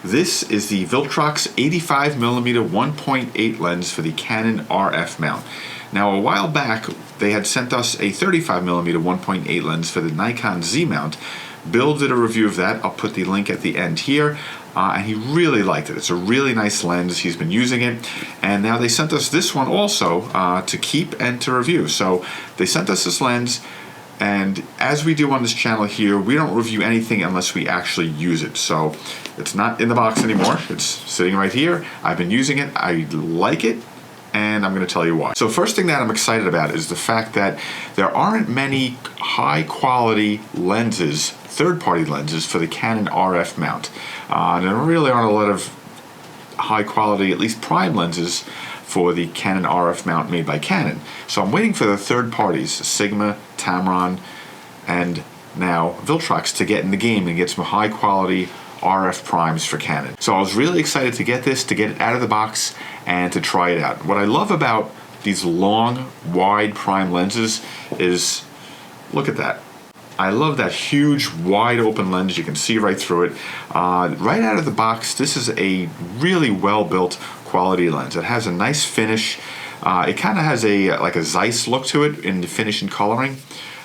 This is the Viltrox 85mm 1.8 lens for the Canon RF mount. Now a while back they had sent us a 35mm 1.8 lens for the Nikon Z mount. Bill did a review of that. I'll put the link at the end here. And he really liked it. It's a really nice lens. He's been using it. And now they sent us this one also to keep and to review. So they sent us this lens. And as we do on this channel here, we don't review anything unless we actually use it. So it's not in the box anymore. It's sitting right here. I've been using it. I like it. And I'm going to tell you why. So first thing that I'm excited about is the fact that there aren't many high quality lenses, third-party lenses for the Canon RF mount. There really aren't a lot of high quality, at least prime lenses for the Canon RF mount made by Canon. So I'm waiting for the third parties, Sigma, Tamron, and now Viltrox, to get in the game and get some high quality RF primes for Canon. So I was really excited to get this, to get it out of the box and to try it out. What I love about these long, wide prime lenses is, look at that. I love that huge, wide open lens. You can see right through it. Right out of the box, this is a really well-built quality lens. It has a nice finish. It kind of has like a Zeiss look to it in the finish and coloring.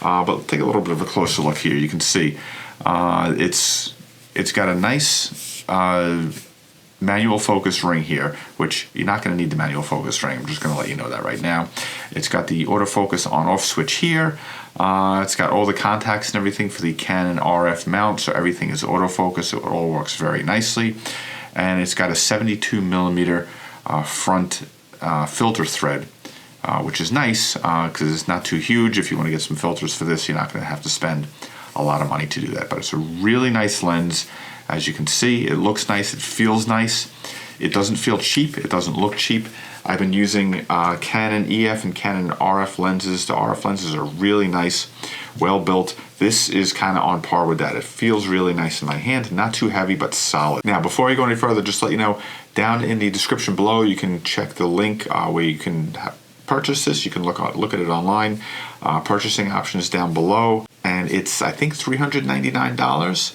But take a little bit of a closer look here. You can see it's got a nice manual focus ring here, which you're not going to need the manual focus ring. I'm just going to let you know that right now. It's got the autofocus on-off switch here. It's got all the contacts and everything for the Canon RF mount, so everything is autofocus. It all works very nicely. And it's got a 72mm front filter thread, which is nice because it's not too huge. If you want to get some filters for this, you're not going to have to spend a lot of money to do that. But it's a really nice lens. As you can see, it looks nice, it feels nice. It doesn't feel cheap, it doesn't look cheap. I've been using Canon EF and Canon RF lenses. The RF lenses are really nice, well built. This is kind of on par with that. It feels really nice in my hand, not too heavy, but solid. Now, before I go any further, just let you know, down in the description below, you can check the link where you can purchase this. You can look at it online. Purchasing options down below, and it's, I think, $399.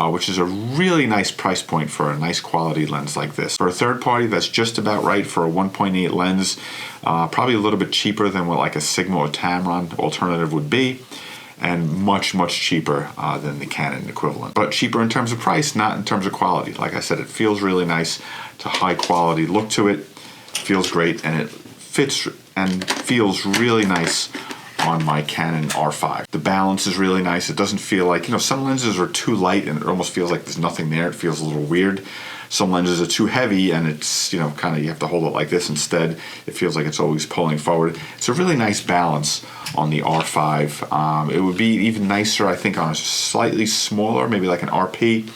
Which is a really nice price point for a nice quality lens like this. For a third party, that's just about right for a 1.8 lens. Probably a little bit cheaper than what like a Sigma or Tamron alternative would be, and much, much cheaper than the Canon equivalent. But cheaper in terms of price, not in terms of quality. Like I said, it feels really nice. It's a high quality look to it. Feels great, and it fits and feels really nice on my Canon R5. The balance is really nice. It doesn't feel like, some lenses are too light and it almost feels like there's nothing there. It feels a little weird. Some lenses are too heavy and it's, kind of you have to hold it like this instead. It feels like it's always pulling forward. It's a really nice balance on the R5. It would be even nicer, I think, on a slightly smaller, maybe like an RP.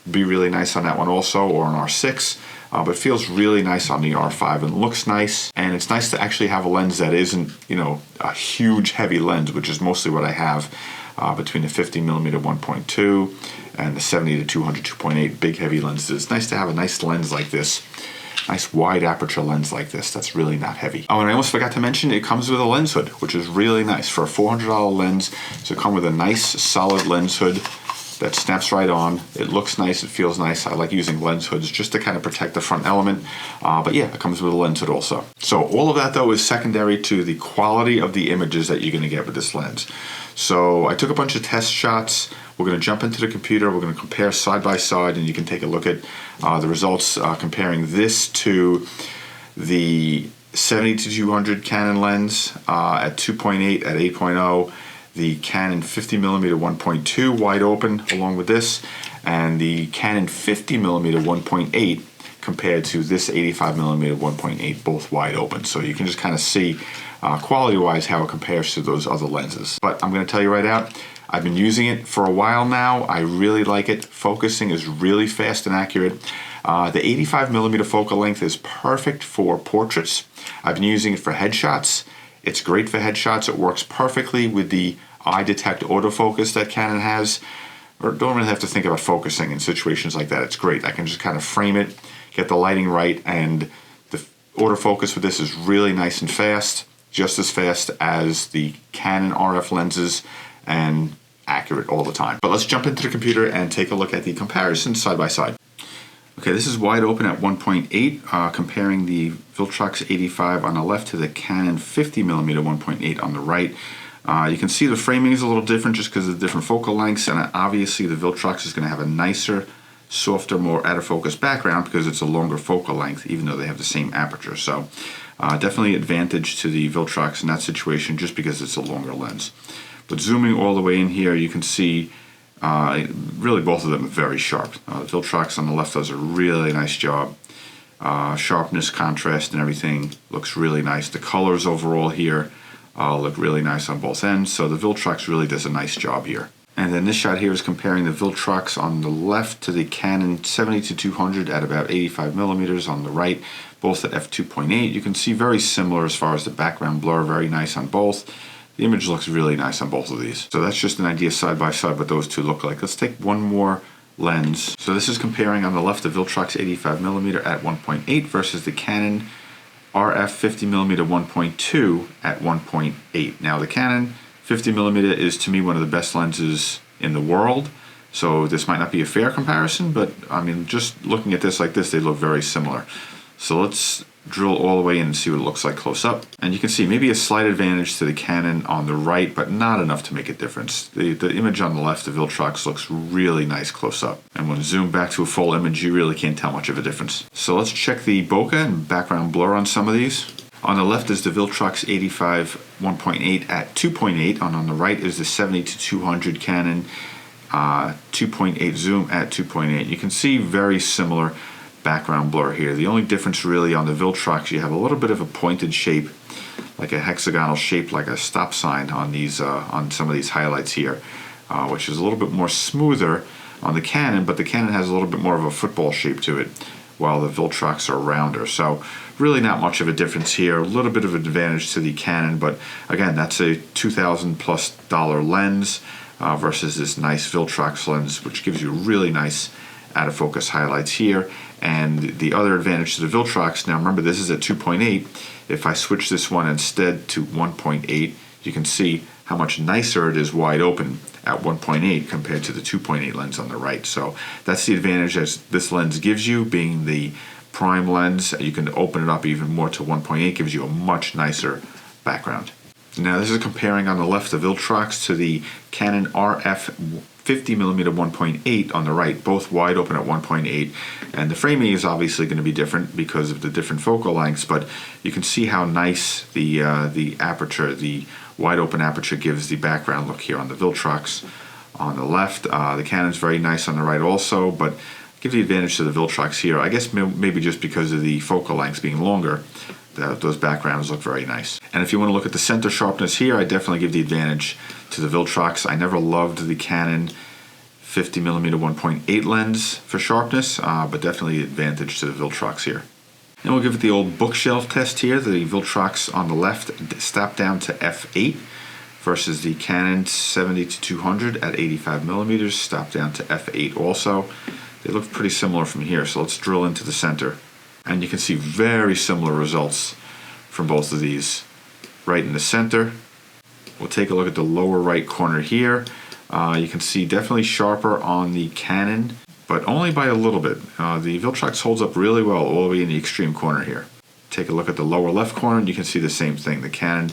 Would be really nice on that one also, or an R6. But it feels really nice on the R5 and looks nice. And it's nice to actually have a lens that isn't, a huge heavy lens, which is mostly what I have between the 50mm 1.2 and the 70 to 200 2.8 big heavy lenses. It's nice to have a nice lens like this, nice wide aperture lens like this that's really not heavy. Oh, and I almost forgot to mention, it comes with a lens hood, which is really nice for a $400 lens. So it comes with a nice solid lens hood that snaps right on. It looks nice, it feels nice. I like using lens hoods just to kind of protect the front element. But yeah, it comes with a lens hood also. So all of that though is secondary to the quality of the images that you're gonna get with this lens. So I took a bunch of test shots. We're gonna jump into the computer, we're gonna compare side by side, and you can take a look at the results comparing this to the 70 to 200 Canon lens at 2.8 at 8.0. The Canon 50mm 1.2 wide open along with this, and the Canon 50mm 1.8 compared to this 85mm 1.8, both wide open. So you can just kind of see quality-wise how it compares to those other lenses. But I'm going to tell you right out, I've been using it for a while now. I really like it. Focusing is really fast and accurate. The 85mm focal length is perfect for portraits. I've been using it for headshots. It's great for headshots. It works perfectly with the eye detect autofocus that Canon has. Or don't really have to think about focusing in situations like that. It's great. I can just kind of frame it, get the lighting right, and the autofocus with this is really nice and fast, just as fast as the Canon RF lenses, and accurate all the time. But let's jump into the computer and take a look at the comparison side by side. Okay, this is wide open at 1.8, comparing the Viltrox 85 on the left to the Canon 50mm 1.8 on the right. You can see the framing is a little different just because of the different focal lengths, and obviously the Viltrox is going to have a nicer, softer, more out of focus background because it's a longer focal length, even though they have the same aperture. So definitely advantage to the Viltrox in that situation just because it's a longer lens. But zooming all the way in here, you can see really both of them are very sharp. The Viltrox on the left does a really nice job. Sharpness, contrast, and everything looks really nice. The colors overall here look really nice on both ends, so the Viltrox really does a nice job here. And then this shot here is comparing the Viltrox on the left to the Canon 70-200 at about 85mm on the right, both at f2.8. You can see very similar as far as the background blur, very nice on both. The image looks really nice on both of these. So that's just an idea side by side what those two look like. Let's take one more lens. So this is comparing on the left the Viltrox 85mm at 1.8 versus the Canon RF 50mm 1.2 at 1.8. Now the Canon 50mm is to me one of the best lenses in the world. So this might not be a fair comparison, but I mean, just looking at this like this, they look very similar. So let's drill all the way in and see what it looks like close up. And you can see maybe a slight advantage to the Canon on the right, but not enough to make a difference. The image on the left, the Viltrox, looks really nice close up. And when zoomed back to a full image, you really can't tell much of a difference. So let's check the bokeh and background blur on some of these. On the left is the Viltrox 85 1.8 at 2.8, and on the right is the 70-200 Canon 2.8 zoom at 2.8. You can see very similar background blur here. The only difference really on the Viltrox, you have a little bit of a pointed shape, like a hexagonal shape, like a stop sign on these on some of these highlights here, which is a little bit more smoother on the Canon, but the Canon has a little bit more of a football shape to it, while the Viltrox are rounder. So really not much of a difference here. A little bit of an advantage to the Canon, but again, that's a $2,000+ lens versus this nice Viltrox lens, which gives you really nice out of focus highlights here. And the other advantage to the Viltrox, now remember this is at 2.8, if I switch this one instead to 1.8, you can see how much nicer it is wide open at 1.8 compared to the 2.8 lens on the right. So that's the advantage that this lens gives you, being the prime lens. You can open it up even more to 1.8, gives you a much nicer background. Now this is comparing on the left the Viltrox to the Canon RF 50mm 1.8 on the right, both wide open at 1.8, and the framing is obviously going to be different because of the different focal lengths, but you can see how nice the aperture, the wide open aperture, gives the background look here on the Viltrox on the left. The Canon's very nice on the right also, but give the advantage to the Viltrox here. I guess maybe just because of the focal lengths being longer, those backgrounds look very nice. And if you want to look at the center sharpness here, I definitely give the advantage to the Viltrox. I never loved the Canon 50mm 1.8 lens for sharpness, but definitely advantage to the Viltrox here. And we'll give it the old bookshelf test here. The Viltrox on the left stepped down to f8 versus the Canon 70-200 at 85mm stopped down to f8 also. They look pretty similar from here, so let's drill into the center. And you can see very similar results from both of these right in the center. We'll take a look at the lower right corner here. You can see definitely sharper on the Canon, but only by a little bit. The Viltrox holds up really well all the way in the extreme corner here. Take a look at the lower left corner and you can see the same thing. The Canon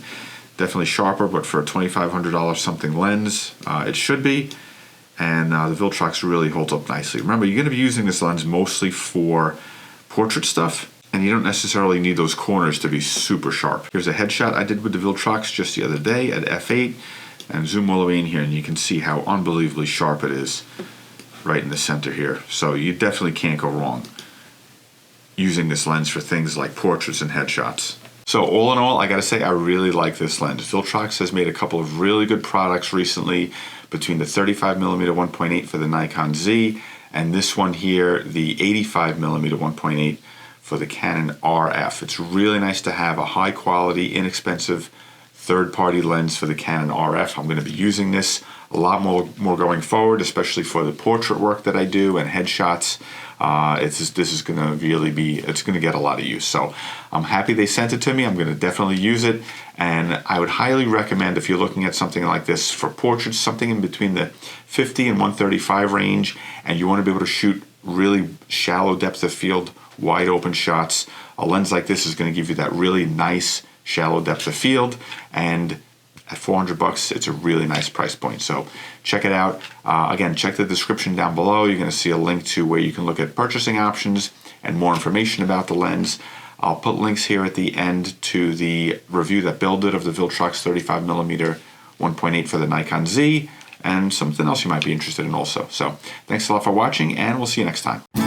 definitely sharper, but for a $2,500 something lens, it should be. And the Viltrox really holds up nicely. Remember, you're going to be using this lens mostly for portrait stuff, and you don't necessarily need those corners to be super sharp. Here's a headshot I did with the Viltrox just the other day at f8, and zoom all the way in here and you can see how unbelievably sharp it is right in the center here. So you definitely can't go wrong using this lens for things like portraits and headshots. So all in all, I gotta say I really like this lens. Viltrox has made a couple of really good products recently, between the 35mm 1.8 for the Nikon Z and this one here, the 85mm 1.8 for the Canon RF. It's really nice to have a high quality, inexpensive third-party lens for the Canon RF. I'm going to be using this a lot more going forward, especially for the portrait work that I do and headshots. This is going to really be, it's going to get a lot of use. So I'm happy they sent it to me. I'm going to definitely use it. And I would highly recommend, if you're looking at something like this for portraits, something in between the 50 and 135 range, and you want to be able to shoot really shallow depth of field, wide open shots. A lens like this is going to give you that really nice shallow depth of field, and at $400, it's a really nice price point. So check it out. Again, check the description down below. You're going to see a link to where you can look at purchasing options and more information about the lens. I'll put links here at the end to the review that Bill did of the Viltrox 35mm 1.8 for the Nikon Z, and something else you might be interested in also. So thanks a lot for watching, and we'll see you next time.